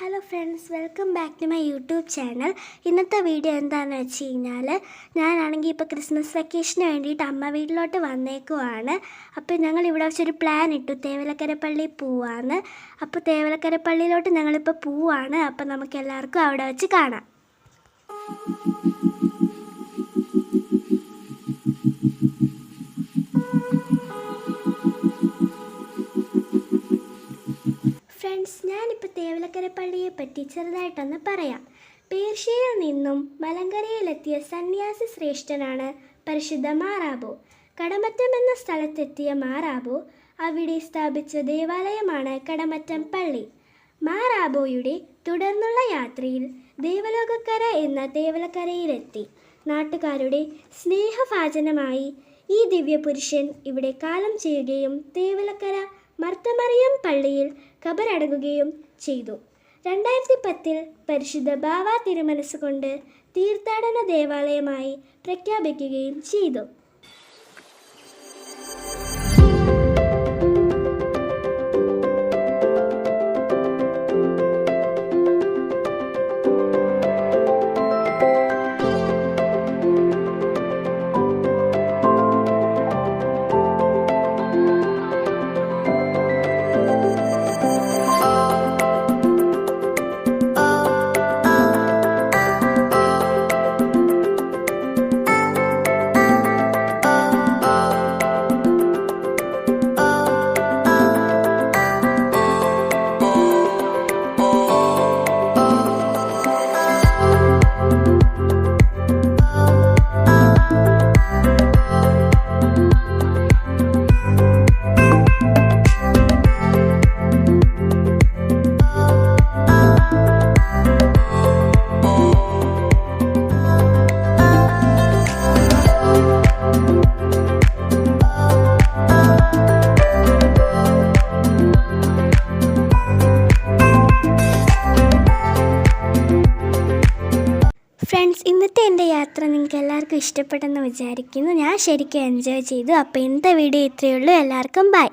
Hello friends, welcome back to my YouTube channel. ഇന്നത്തെ video എന്താണെന്ന് വെച്ച് കഴിഞ്ഞാൽ, ഞാനാണെങ്കിൽ ഇപ്പോൾ ക്രിസ്മസ് വെക്കേഷന് വേണ്ടിയിട്ട് അമ്മ വീട്ടിലോട്ട് വന്നേക്കുവാണ്. അപ്പോൾ ഞങ്ങൾ ഇവിടെ വെച്ചൊരു പ്ലാൻ ഇട്ടു, തേവലക്കര പള്ളിയിൽ പോവാന്ന്. അപ്പോൾ തേവലക്കര പള്ളിയിലോട്ട് ഞങ്ങളിപ്പോൾ പോവാണ്. അപ്പോൾ നമുക്ക് എല്ലാവർക്കും അവിടെ വെച്ച് കാണാം. ഫ്രണ്ട്സ്, ഞാനിപ്പോൾ തേവലക്കര പള്ളിയെ പറ്റി ചെറുതായിട്ടൊന്ന് പറയാം. പേർഷ്യയിൽ നിന്നും മലങ്കരയിലെത്തിയ സന്യാസി ശ്രേഷ്ഠനാണ് പരിശുദ്ധ മാറാബോ. കടമറ്റം എന്ന സ്ഥലത്തെത്തിയ മാറാബോ അവിടെ സ്ഥാപിച്ച ദേവാലയമാണ് കടമറ്റം പള്ളി. മാറാബോയുടെ തുടർന്നുള്ള യാത്രയിൽ ദേവലോകക്കര എന്ന തേവലക്കരയിലെത്തി. നാട്ടുകാരുടെ സ്നേഹഭാജനമായി ഈ ദിവ്യപുരുഷൻ ഇവിടെ കാലം ചെയ്യുകയും തേവലക്കര മർത്തമറിയം പള്ളിയിൽ ഖബറടങ്ങുകയും ചെയ്തു. 2010 പരിശുദ്ധ ബാവ തിരുമനസ്സുകൊണ്ട് തീർത്ഥാടന ദേവാലയമായി പ്രഖ്യാപിക്കുകയും ചെയ്തു. ഫ്രണ്ട്സ്, ഇന്നത്തെ എൻ്റെ യാത്ര നിങ്ങൾക്ക് എല്ലാവർക്കും ഇഷ്ടപ്പെട്ടെന്ന് വിചാരിക്കുന്നു. ഞാൻ ശരിക്കും എൻജോയ് ചെയ്തു. അപ്പോൾ ഇന്നത്തെ വീഡിയോ ഇത്രയേ ഉള്ളൂ. എല്ലാവർക്കും ബൈ.